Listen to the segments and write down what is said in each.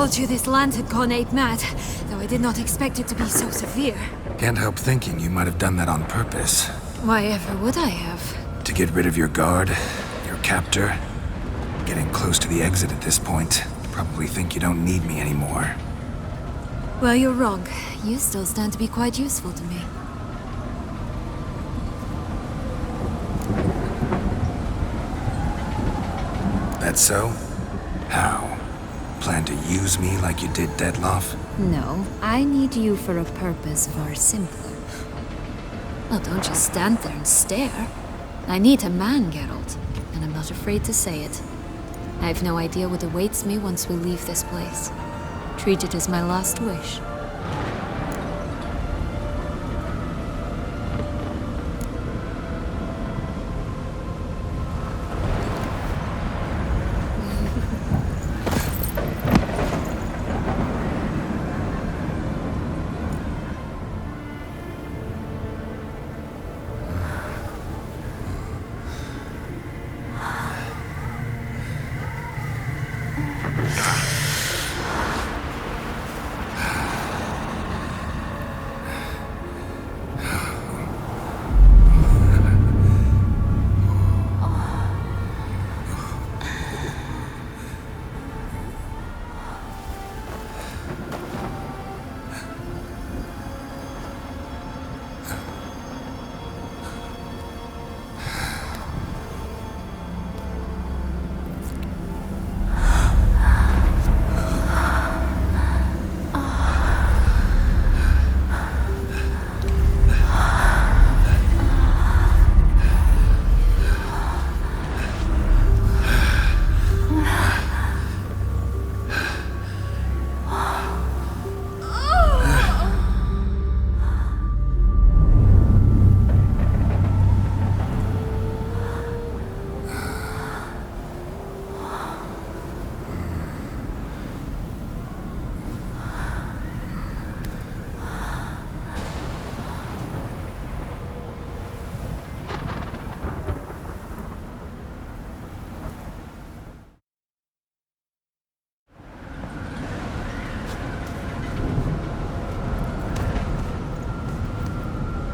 told you this land had gone ape mad, though I did not expect it to be so severe. Can't help thinking you might have done that on purpose. Why ever would I have? To get rid of your guard, your captor. Getting close to the exit at this point. Probably think you don't need me anymore. Well, you're wrong. You still stand to be quite useful to me. That so? How? Plan to use me like you did Detloff? No, I need you for a purpose far simpler. Well, don't just stand there and stare. I need a man, Geralt, and I'm not afraid to say it. I have no idea what awaits me once we leave this place. Treat it as my last wish.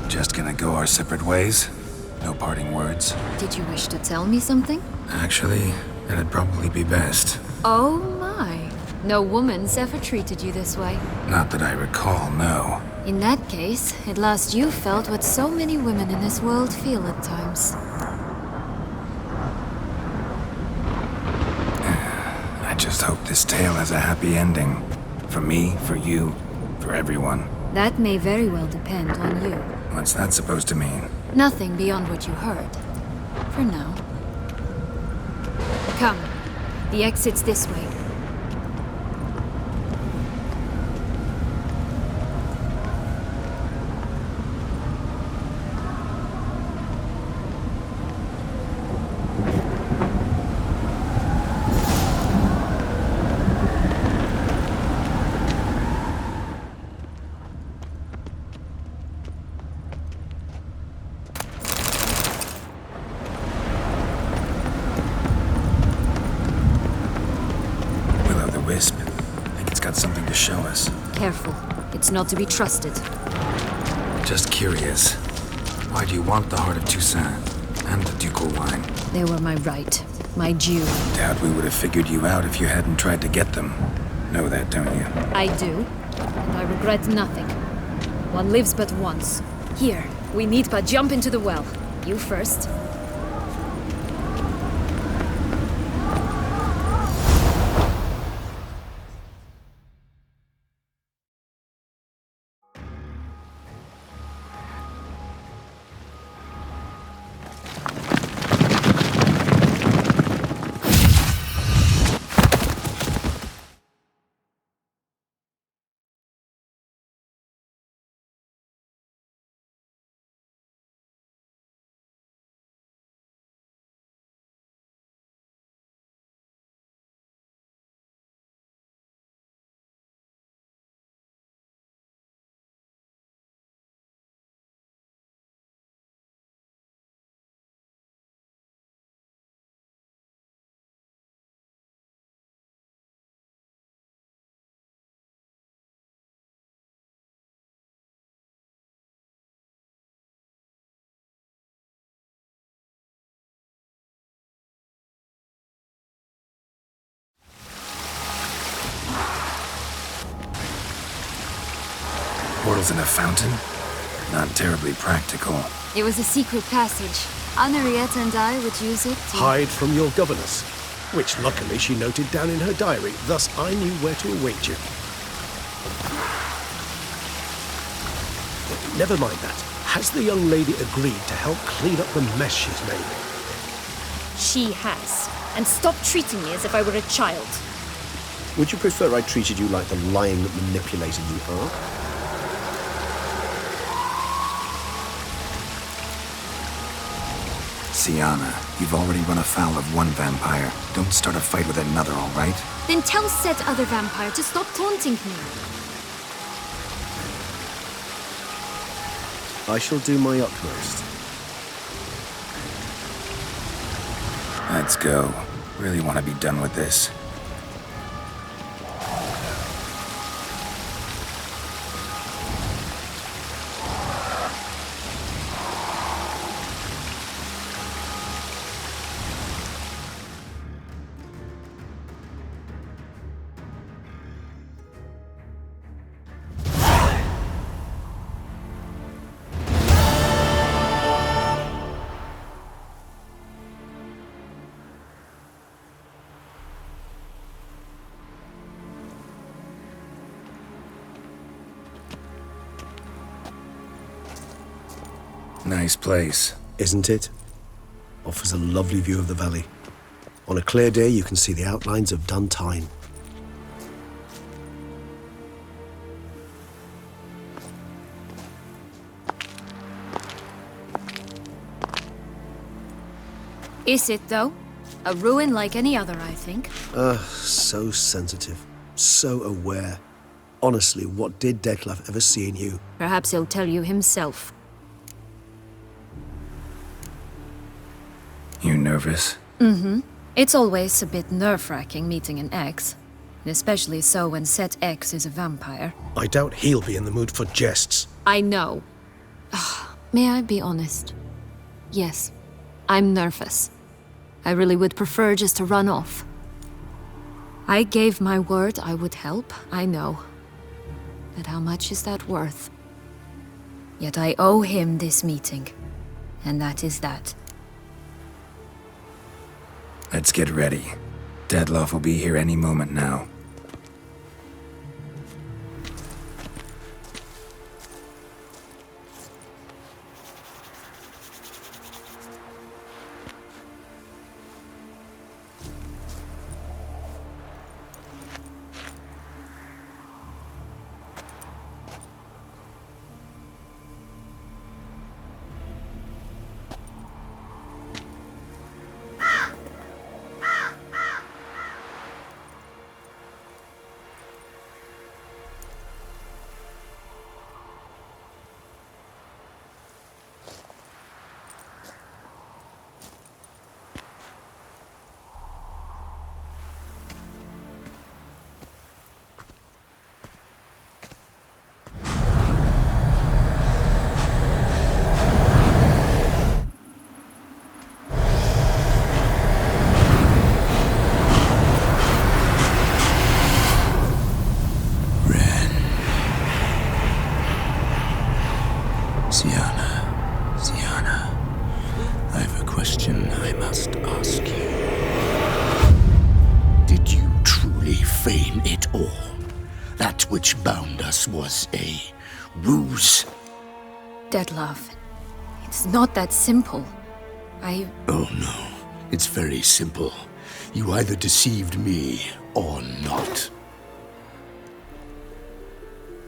Just gonna go our separate ways? No parting words? Did you wish to tell me something? Actually, that'd probably be best. Oh my. No woman's ever treated you this way. Not that I recall, no. In that case, at last you felt what so many women in this world feel at times. I just hope this tale has a happy ending. For me, for you, for everyone. That may very well depend on you. What's that supposed to mean? Nothing beyond what you heard. For now. Come. The exit's this way. Wisp. Think it's got something to show us. Careful. It's not to be trusted. Just curious. Why do you want the heart of Toussaint and the ducal wine? They were my right. My due. Doubt we would have figured you out if you hadn't tried to get them. Know that, don't you? I do. And I regret nothing. One lives but once. Here, we need but jump into the well. You first. Portals in a fountain? Not terribly practical. It was a secret passage. Henriette and I would use it to... Hide from your governess, which luckily she noted down in her diary, thus I knew where to await you. Never mind that. Has the young lady agreed to help clean up the mess she's made? She has. And stop treating me as if I were a child. Would you prefer I treated you like the lying manipulator you are? Sienna, you've already run afoul of one vampire. Don't start a fight with another, all right? Then tell said other vampire to stop taunting me. I shall do my utmost. Let's go. Really want to be done with this. Nice place. Isn't it? Offers a lovely view of the valley. On a clear day, you can see the outlines of Duntine. Is it, though? A ruin like any other, I think. So sensitive. So aware. Honestly, what did Detlef ever see in you? Perhaps he'll tell you himself. You nervous? Mm-hmm. It's always a bit nerve-wracking meeting an ex. Especially so when said ex is a vampire. I doubt he'll be in the mood for jests. I know. May I be honest? Yes, I'm nervous. I really would prefer just to run off. I gave my word I would help, I know. But how much is that worth? Yet I owe him this meeting. And that is that. Let's get ready. Detlef will be here any moment now. Sienna, I have a question I must ask you. Did you truly feign it all? That which bound us was a ruse? Detlef, it's not that simple. Oh no, it's very simple. You either deceived me or not.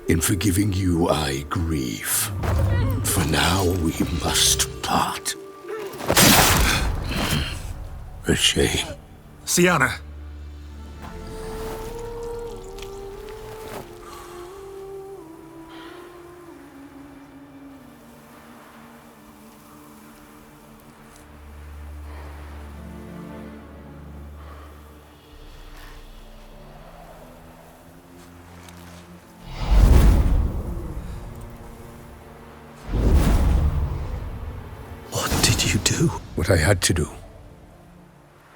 In forgiving you, I grieve. For now, we must part. A shame. Sienna! What I had to do.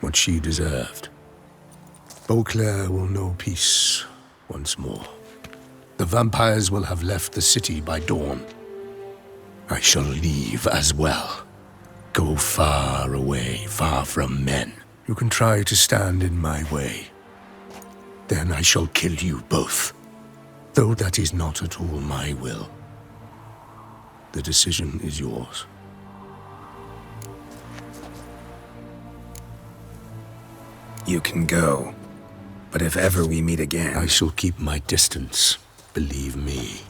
What she deserved. Beauclair will know peace once more. The vampires will have left the city by dawn. I shall leave as well. Go far away, far from men. You can try to stand in my way. Then I shall kill you both. Though that is not at all my will. The decision is yours. You can go. But if ever we meet again... I shall keep my distance, believe me.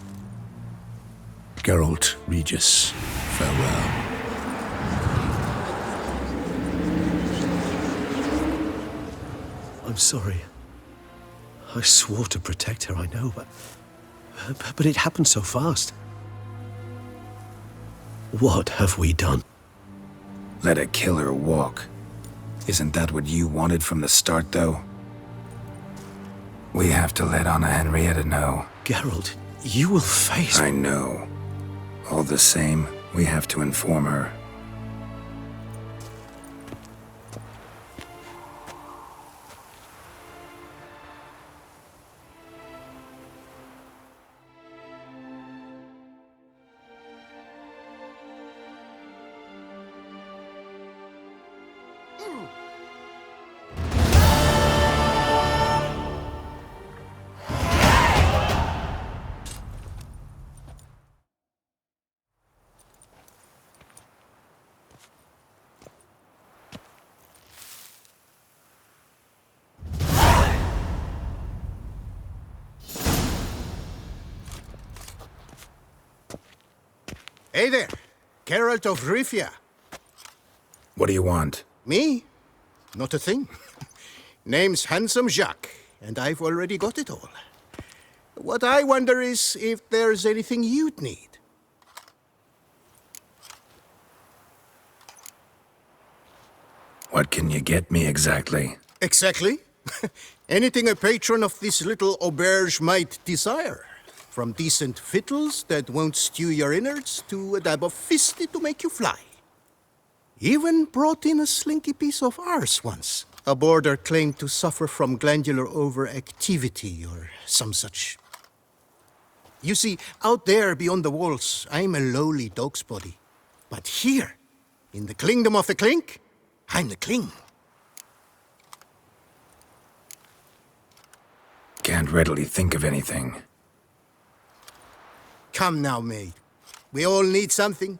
Geralt, Regis, farewell. I'm sorry. I swore to protect her, I know, but it happened so fast. What have we done? Let a killer walk. Isn't that what you wanted from the start, though? We have to let Anna Henrietta know. Geralt, you will face... I know. All the same, we have to inform her. Hey there, Geralt of Rivia. What do you want? Me? Not a thing. Name's Handsome Jacques, and I've already got it all. What I wonder is if there's anything you'd need. What can you get me exactly? Exactly. Anything a patron of this little auberge might desire. From decent victuals that won't stew your innards to a dab of fisty to make you fly. Even brought in a slinky piece of arse once. A boarder claimed to suffer from glandular overactivity or some such. You see, out there beyond the walls, I'm a lowly dog's body. But here, in the kingdom of the clink, I'm the king. Can't readily think of anything. Come now, mate. We all need something.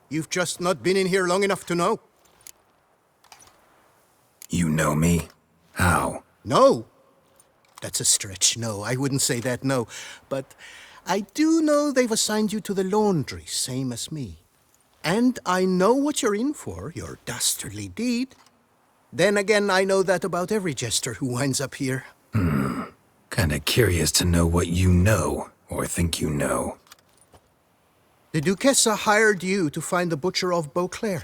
You've just not been in here long enough to know. You know me? How? No. That's a stretch, no. I wouldn't say that, no. But I do know they've assigned you to the laundry, same as me. And I know what you're in for, your dastardly deed. Then again, I know that about every jester who winds up here. Kinda curious to know what you know, or think you know. The Duchessa hired you to find the butcher of Beauclair.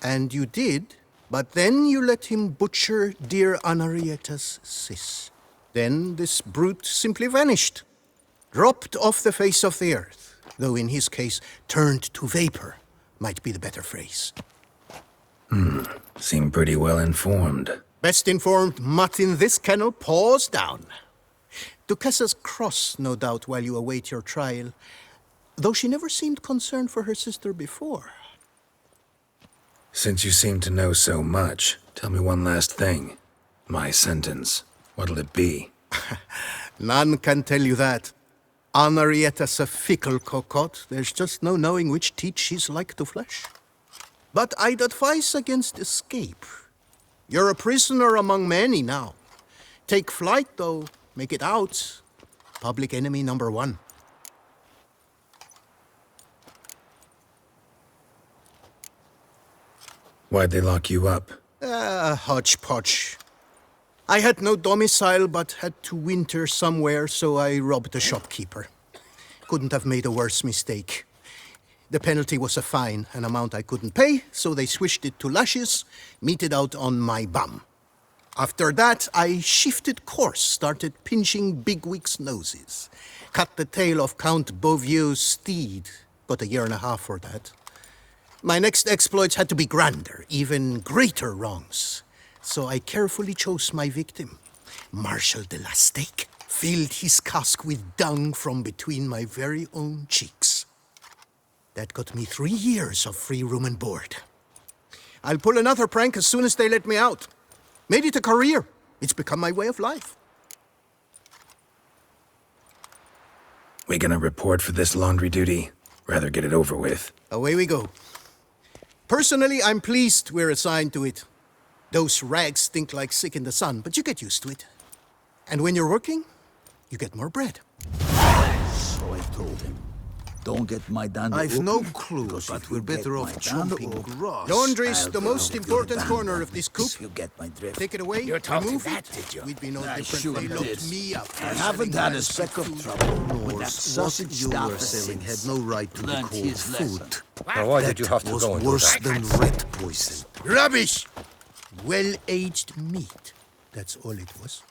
And you did, but then you let him butcher dear Anarietta's sis. Then this brute simply vanished. Dropped off the face of the earth, though in his case, turned to vapor, might be the better phrase. Seem pretty well informed. Best informed mutt in this kennel, paws down. Duchessa's cross, no doubt, while you await your trial, though she never seemed concerned for her sister before. Since you seem to know so much, tell me one last thing. My sentence, what'll it be? None can tell you that. Anarietta's a fickle cocotte. There's just no knowing which teat she's like to flesh. But I'd advise against escape. You're a prisoner among many now. Take flight, though. Make it out. Public enemy number one. Why'd they lock you up? Hodgepodge. I had no domicile, but had to winter somewhere, so I robbed a shopkeeper. Couldn't have made a worse mistake. The penalty was a fine, an amount I couldn't pay, so they switched it to lashes, meted out on my bum. After that, I shifted course, started pinching bigwigs' noses. Cut the tail of Count Beauvieux's steed. Got a year and a half for that. My next exploits had to be grander, even greater wrongs. So I carefully chose my victim. Marshal de la Stake, filled his cask with dung from between my very own cheeks. That got me 3 years of free room and board. I'll pull another prank as soon as they let me out. Made it a career. It's become my way of life. We gonna report for this laundry duty? Rather get it over with. Away we go. Personally, I'm pleased we're assigned to it. Those rags stink like sick in the sun, but you get used to it. And when you're working, you get more bread. So I told him, don't get my dand. I've no clue, but we're better off chomping chomping grass. Laundry's I'll the most tell you important that. corner of this coop. If you get my drift. Take it away, You told remove him that, it. did you? We'd be no I different. sure They did. locked me up. I haven't had a speck of trouble with Knows that what sausage you stuff were selling had since no right to be learned called his lesson. food. Now, why did you have to Was go and do worse that? than rat poison. Rubbish! Well-aged meat. That's all it was.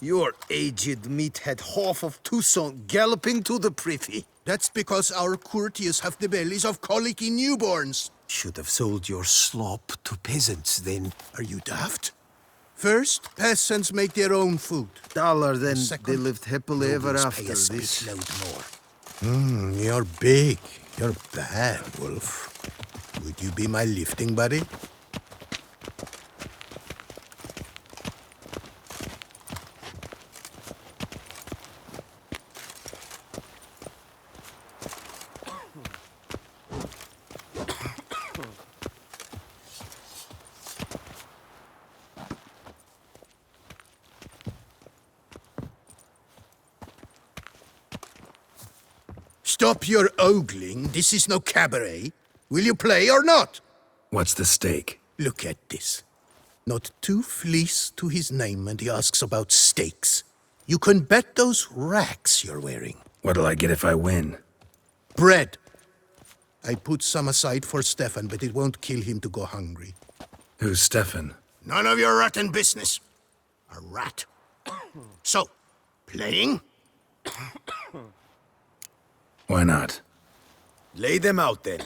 Your aged meat had half of Tucson galloping to the privy. That's because our courtiers have the bellies of colicky newborns. Should have sold your slop to peasants then. Are you daft? First, peasants make their own food. Dollar then Second, they lived happily ever nobles after pay a this. spitload more. You're big. You're bad, Wolf. Would you be my lifting buddy? Stop your ogling. This is no cabaret. Will you play or not? What's the stake? Look at this. Not 2 fleece to his name, and he asks about stakes. You can bet those racks you're wearing. What'll I get if I win? Bread. I put some aside for Stefan, but it won't kill him to go hungry. Who's Stefan? None of your rotten business. A rat. So, playing? Why not? Lay them out then.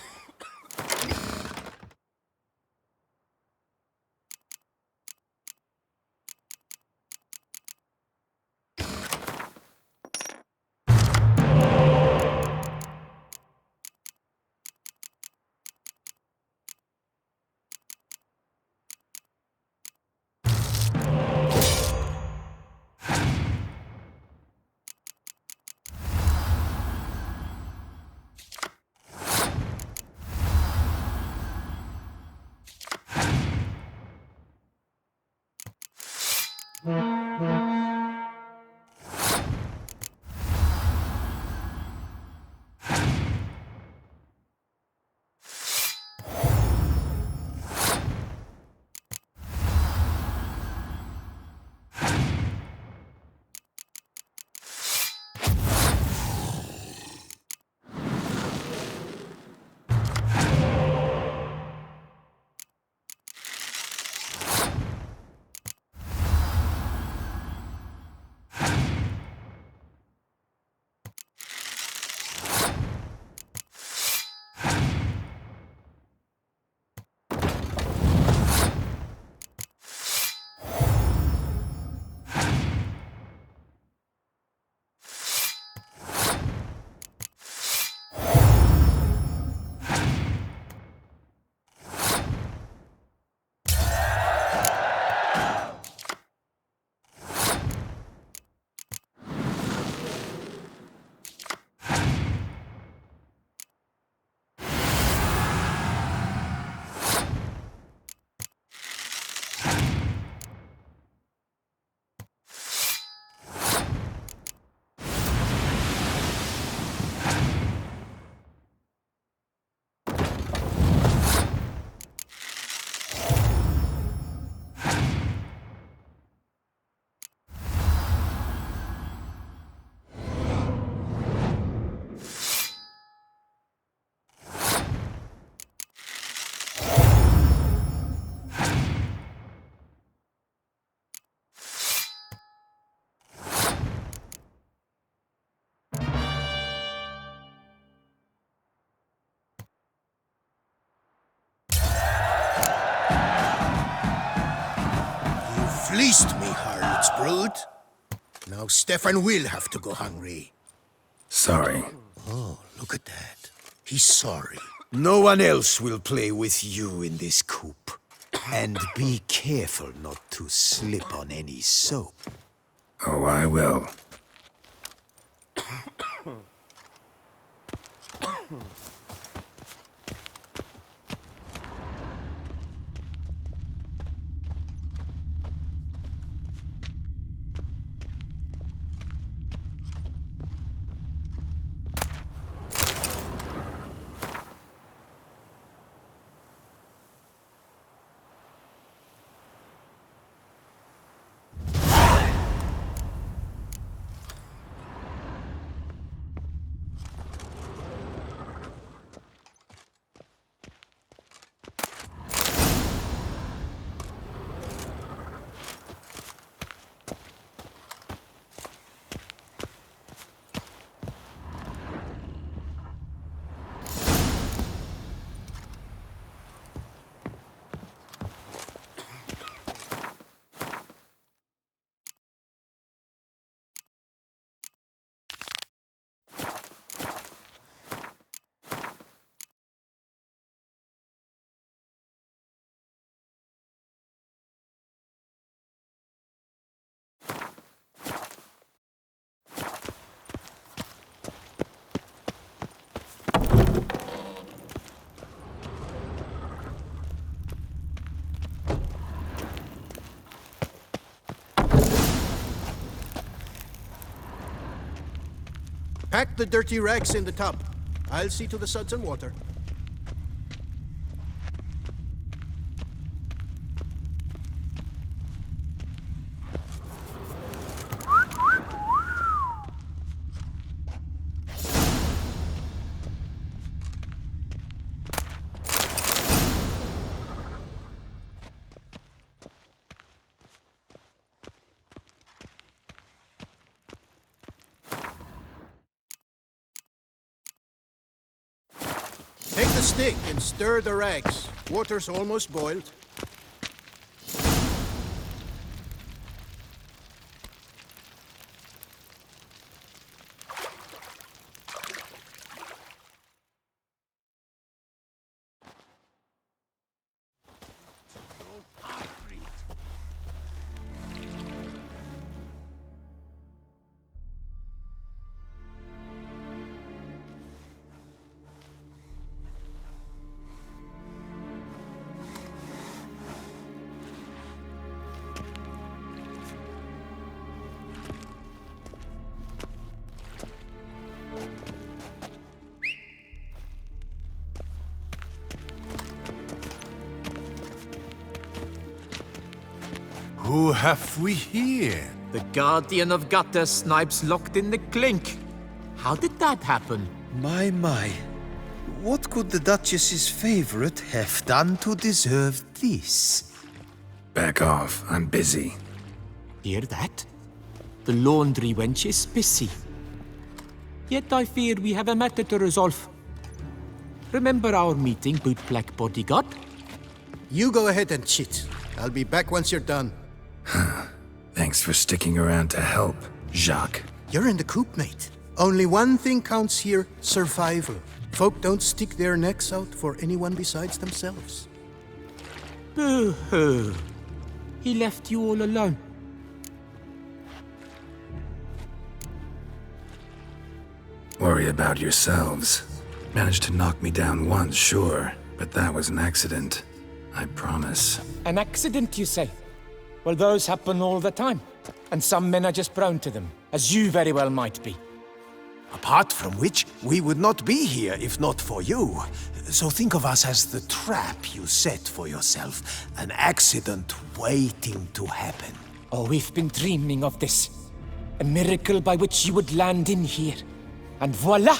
Fleeced me, harlot's brood. Now Stefan will have to go hungry. Sorry. Oh, look at that. He's sorry. No one else will play with you in this coop. And be careful not to slip on any soap. Oh, I will. Pack the dirty rags in the tub. I'll see to the suds and water. Take the stick and stir the rags. Water's almost boiled. Who have we here? The Guardian of Gutter Snipes locked in the clink. How did that happen? My. What could the Duchess's favorite have done to deserve this? Back off. I'm busy. Hear that? The laundry wench is busy. Yet I fear we have a matter to resolve. Remember our meeting, bootblack bodyguard? You go ahead and chit. I'll be back once you're done. Thanks for sticking around to help, Jacques. You're in the coop, mate. Only one thing counts here, survival. Folk don't stick their necks out for anyone besides themselves. Boo-hoo. He left you all alone. Worry about yourselves. Managed to knock me down once, sure, but that was an accident. I promise. An accident, you say? Well, those happen all the time. And some men are just prone to them, as you very well might be. Apart from which, we would not be here if not for you. So think of us as the trap you set for yourself. An accident waiting to happen. Oh, we've been dreaming of this. A miracle by which you would land in here. And voila!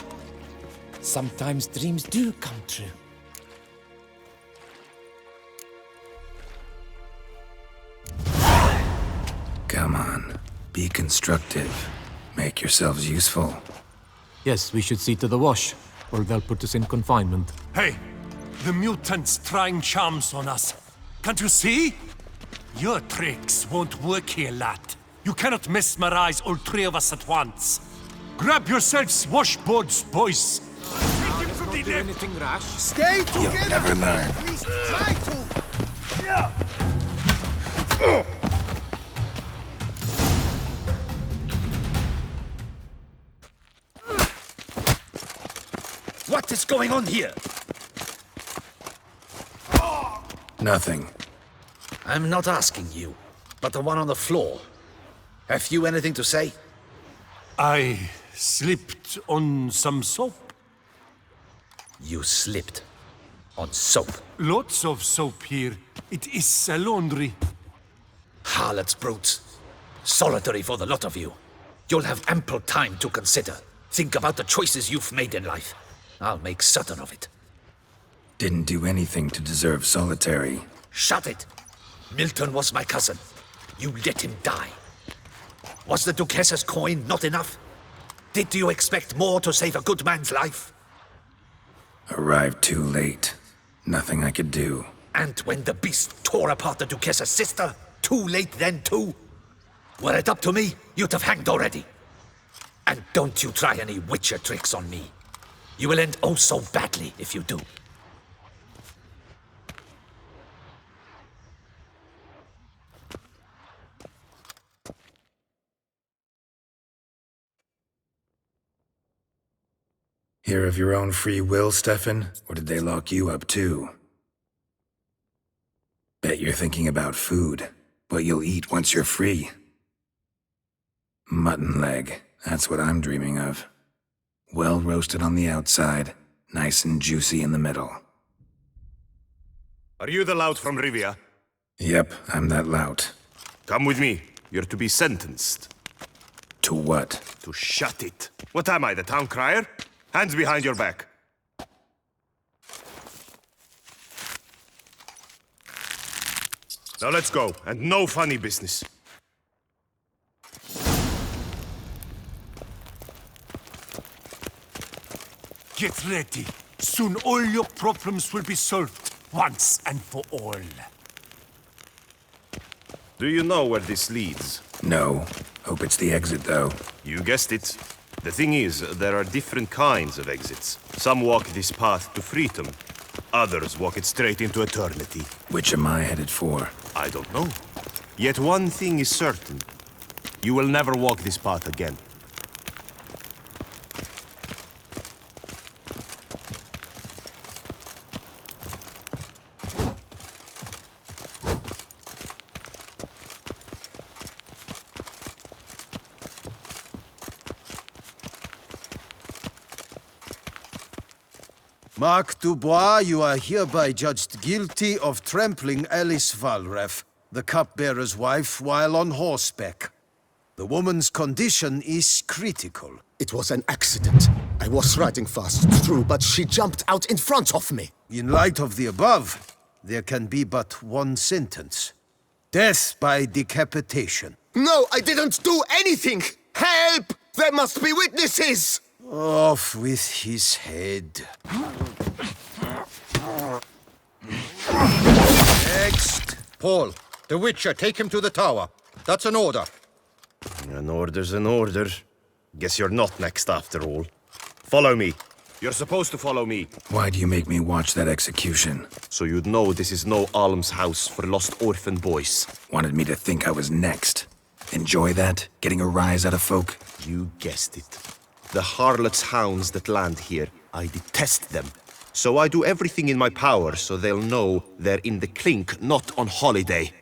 Sometimes dreams do come true. Come on. Be constructive. Make yourselves useful. Yes, we should see to the wash, or they'll put us in confinement. Hey! The mutant's trying charms on us. Can't you see? Your tricks won't work here, lad. You cannot mesmerize all three of us at once. Grab yourselves washboards, boys. Don't do anything rash. Stay together! You'll never learn. At least try to! What is going on here? Nothing. I'm not asking you, but the one on the floor. Have you anything to say? I slipped on some soap. You slipped on soap. Lots of soap here. It is a laundry. Harlots, brutes. Solitary for the lot of you. You'll have ample time to consider. Think about the choices you've made in life. I'll make certain of it. Didn't do anything to deserve solitary. Shut it! Milton was my cousin. You let him die. Was the Duchess's coin not enough? Did you expect more to save a good man's life? Arrived too late. Nothing I could do. And when the beast tore apart the Duchess's sister, too late then too? Were it up to me, you'd have hanged already. And don't you try any witcher tricks on me. You will end oh so badly if you do. Here of your own free will, Stefan? Or did they lock you up too? Bet you're thinking about food. What you'll eat once you're free. Mutton leg. That's what I'm dreaming of. Well roasted on the outside, nice and juicy in the middle. Are you the lout from Rivia? Yep, I'm that lout. Come with me. You're to be sentenced. To what? To shut it. What am I, the town crier? Hands behind your back. Now let's go, and no funny business. Get ready. Soon all your problems will be solved, once and for all. Do you know where this leads? No. Hope it's the exit, though. You guessed it. The thing is, there are different kinds of exits. Some walk this path to freedom. Others walk it straight into eternity. Which am I headed for? I don't know. Yet one thing is certain. You will never walk this path again. Mark Dubois, you are hereby judged guilty of trampling Alice Valref, the cupbearer's wife, while on horseback. The woman's condition is critical. It was an accident. I was riding fast through, but she jumped out in front of me. In light of the above, there can be but one sentence. Death by decapitation. No, I didn't do anything! Help! There must be witnesses! Off with his head. Next. Paul, the Witcher, take him to the tower. That's an order. An order's an order. Guess you're not next after all. Follow me. You're supposed to follow me. Why do you make me watch that execution? So you'd know this is no almshouse for lost orphan boys. Wanted me to think I was next. Enjoy that? Getting a rise out of folk? You guessed it. The harlots' hounds that land here, I detest them. So I do everything in my power so they'll know they're in the clink, not on holiday.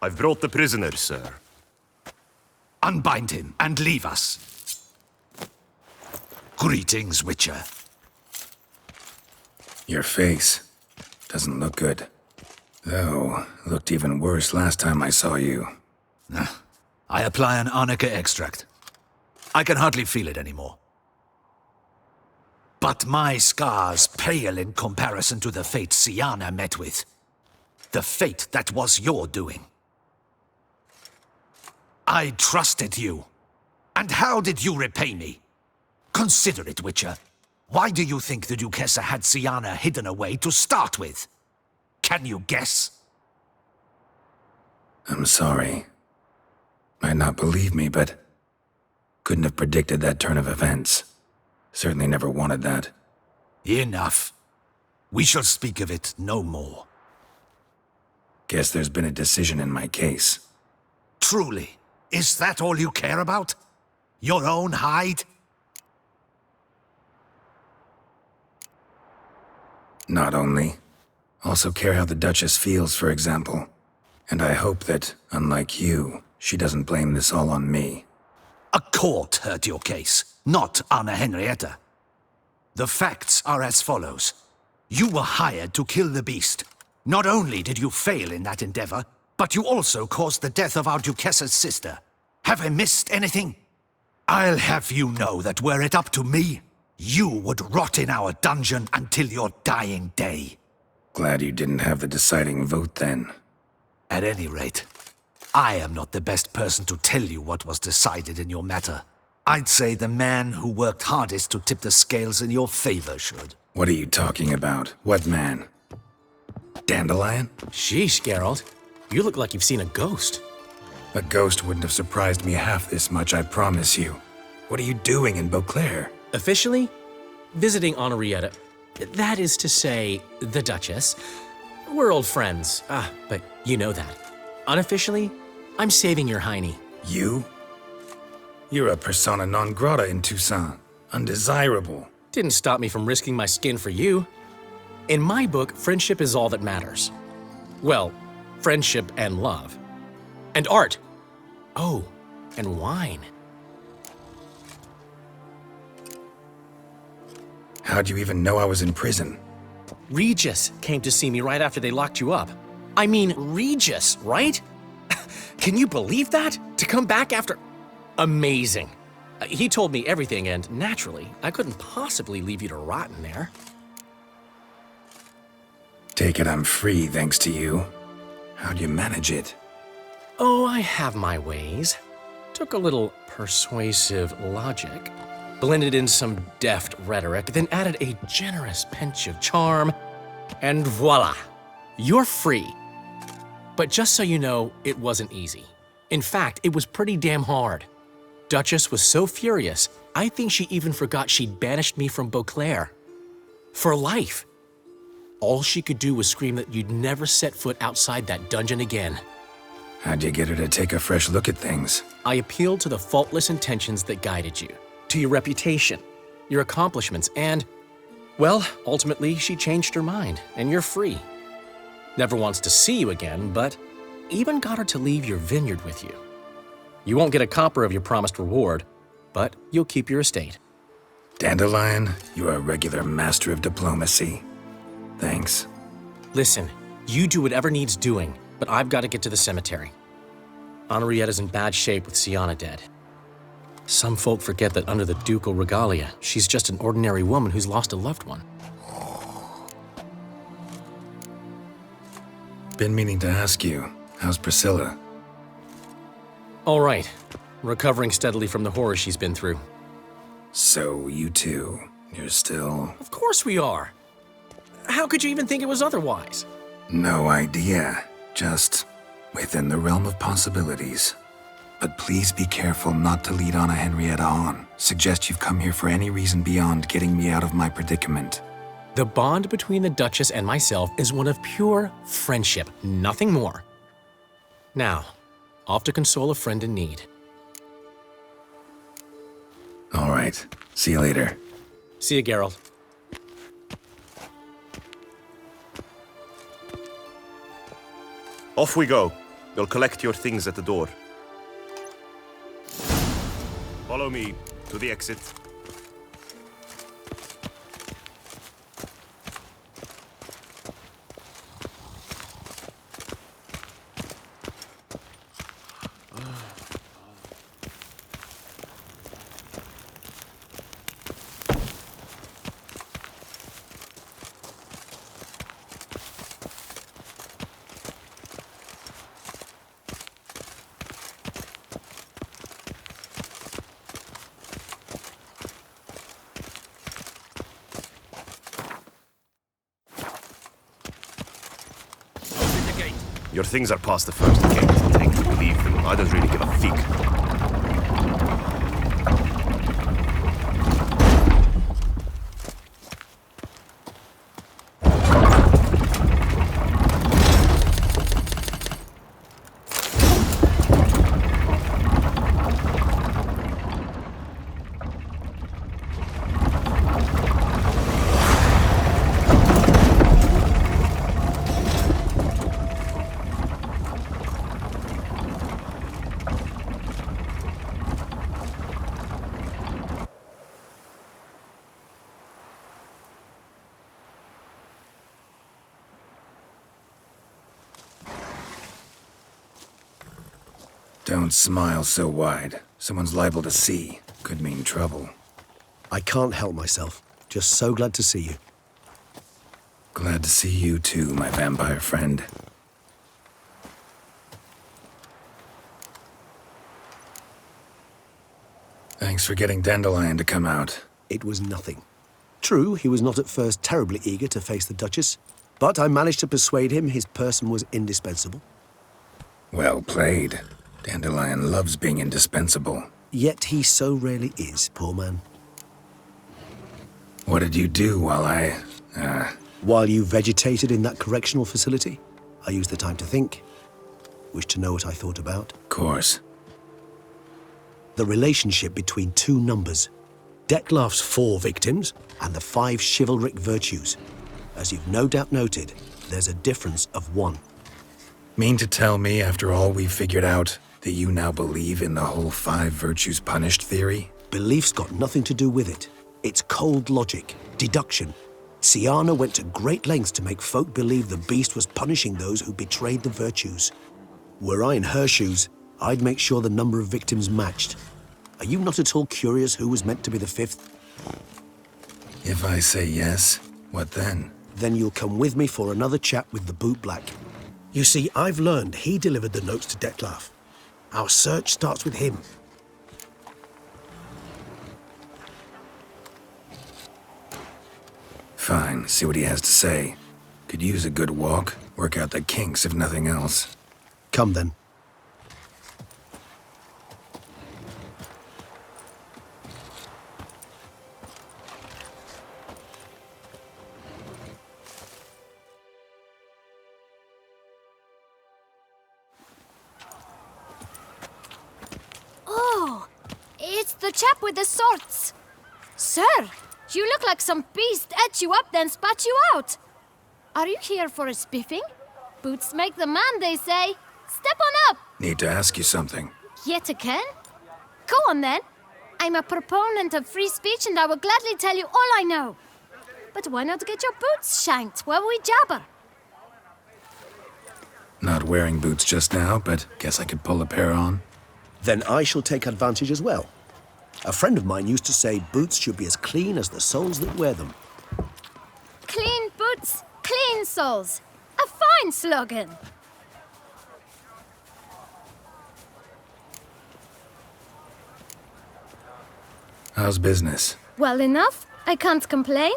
I've brought the prisoner, sir. Unbind him and leave us. Greetings, Witcher. Your face. Doesn't look good. Though, looked even worse last time I saw you. I apply an arnica extract. I can hardly feel it anymore. But my scars pale in comparison to the fate Siana met with. The fate that was your doing. I trusted you. And how did you repay me? Consider it, Witcher. Why do you think the Duchessa had Siana hidden away to start with? Can you guess? I'm sorry. Might not believe me, but couldn't have predicted that turn of events. Certainly never wanted that. Enough. We shall speak of it no more. Guess there's been a decision in my case. Truly, is that all you care about? Your own hide? Not only. Also care how the Duchess feels, for example. And I hope that, unlike you, she doesn't blame this all on me. A court heard your case, not Anna Henrietta. The facts are as follows. You were hired to kill the beast. Not only did you fail in that endeavor, but you also caused the death of our Duchessa's sister. Have I missed anything? I'll have you know that were it up to me, you would rot in our dungeon until your dying day. Glad you didn't have the deciding vote then. At any rate, I am not the best person to tell you what was decided in your matter. I'd say the man who worked hardest to tip the scales in your favor should. What are you talking about? What man? Dandelion? Sheesh, Geralt. You look like you've seen a ghost. A ghost wouldn't have surprised me half this much, I promise you. What are you doing in Beauclair? Officially, visiting Henrietta. That is to say, the Duchess. We're old friends, but you know that. Unofficially, I'm saving your hiney. You? You're a persona non grata in Toussaint. Undesirable. Didn't stop me from risking my skin for you. In my book, friendship is all that matters. Well, friendship and love. And art. Oh, and wine. How'd you even know I was in prison? Regis came to see me right after they locked you up. I mean, Regis, right? Can you believe that? To come back after... Amazing. He told me everything, and naturally, I couldn't possibly leave you to rot in there. Take it I'm free, thanks to you. How'd you manage it? Oh, I have my ways. Took a little persuasive logic, blended in some deft rhetoric, then added a generous pinch of charm, and voila, you're free. But just so you know, it wasn't easy. In fact, it was pretty damn hard. Duchess was so furious, I think she even forgot she'd banished me from Beauclair. For life. All she could do was scream that you'd never set foot outside that dungeon again. How'd you get her to take a fresh look at things? I appealed to the faultless intentions that guided you, to your reputation, your accomplishments, and, well, ultimately she changed her mind, and you're free. Never wants to see you again, but even got her to leave your vineyard with you. You won't get a copper of your promised reward, but you'll keep your estate. Dandelion, you're a regular master of diplomacy. Thanks. Listen, you do whatever needs doing, but I've got to get to the cemetery. Henrietta's in bad shape with Siana dead. Some folk forget that under the ducal regalia, she's just an ordinary woman who's lost a loved one. Been meaning to ask you, how's Priscilla? All right. Recovering steadily from the horror she's been through. So, you two, you're still... Of course we are. How could you even think it was otherwise? No idea. Just within the realm of possibilities. But please be careful not to lead Anna Henrietta on. Suggest you've come here for any reason beyond getting me out of my predicament. The bond between the Duchess and myself is one of pure friendship, nothing more. Now, off to console a friend in need. All right. See you later. See you, Geralt. Off we go. You'll collect your things at the door. Follow me to the exit. Your things are past the first gate. Take them, leave them. I don't really give a fig. Don't smile so wide. Someone's liable to see. Could mean trouble. I can't help myself. Just so glad to see you. Glad to see you too, my vampire friend. Thanks for getting Dandelion to come out. It was nothing. True, he was not at first terribly eager to face the Duchess, but I managed to persuade him his person was indispensable. Well played. Dandelion loves being indispensable. Yet he so rarely is, poor man. What did you do while While you vegetated in that correctional facility, I used the time to think. Wish to know what I thought about? Of course. The relationship between two numbers. Dettlaff's 4 victims and the 5 chivalric virtues. As you've no doubt noted, there's a difference of 1. Mean to tell me, after all we've figured out, that you now believe in the whole 5 virtues punished theory? Belief's got nothing to do with it. It's cold logic, deduction. Syanna went to great lengths to make folk believe the beast was punishing those who betrayed the virtues. Were I in her shoes, I'd make sure the number of victims matched. Are you not at all curious who was meant to be the 5th? If I say yes, what then? Then you'll come with me for another chat with the bootblack. You see, I've learned he delivered the notes to Dettlaff. Our search starts with him. Fine, see what he has to say. Could use a good walk, work out the kinks if nothing else. Come then. The chap with the swords. Sir, you look like some beast ate you up then spat you out. Are you here for a spiffing? Boots make the man, they say. Step on up. Need to ask you something. Yet again? Go on then. I'm a proponent of free speech and I will gladly tell you all I know. But why not get your boots shanked while we jabber? Not wearing boots just now, but guess I could pull a pair on. Then I shall take advantage as well. A friend of mine used to say boots should be as clean as the soles that wear them. Clean boots, clean soles. A fine slogan. How's business? Well enough. I can't complain.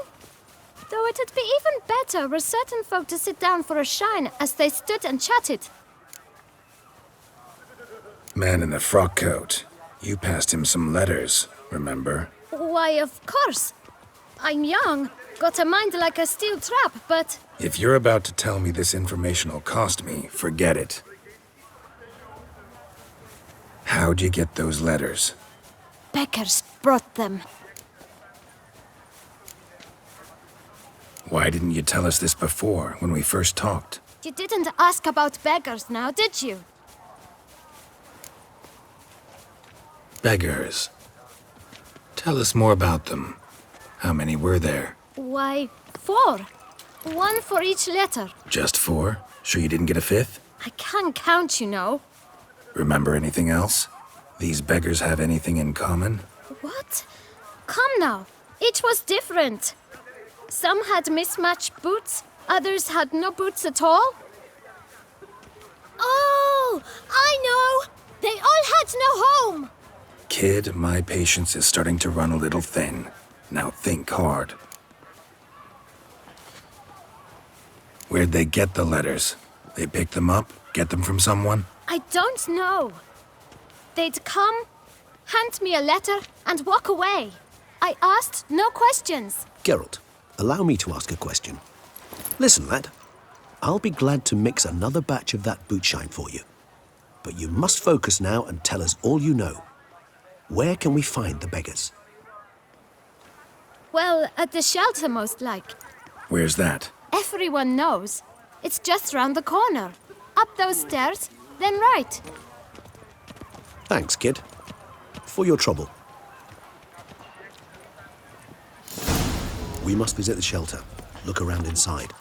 Though it'd be even better were certain folk to sit down for a shine as they stood and chatted. Man in the frock coat. You passed him some letters, remember? Why, of course. I'm young, got a mind like a steel trap, but... If you're about to tell me this information will cost me, forget it. How'd you get those letters? Beggars brought them. Why didn't you tell us this before, when we first talked? You didn't ask about beggars now, did you? Beggars. Tell us more about them. How many were there? Why, 4. 1 for each letter. Just 4? Sure you didn't get a 5th? I can't count, you know. Remember anything else? These beggars have anything in common? What? Come now. Each was different. Some had mismatched boots, others had no boots at all. Oh, I know! They all had no home! Kid, my patience is starting to run a little thin. Now think hard. Where'd they get the letters? They pick them up? Get them from someone? I don't know. They'd come, hand me a letter, and walk away. I asked no questions. Geralt, allow me to ask a question. Listen, lad. I'll be glad to mix another batch of that bootshine for you. But you must focus now and tell us all you know. Where can we find the beggars? Well, at the shelter, most like. Where's that? Everyone knows. It's just round the corner. Up those stairs, then right. Thanks, kid. For your trouble. We must visit the shelter. Look around inside.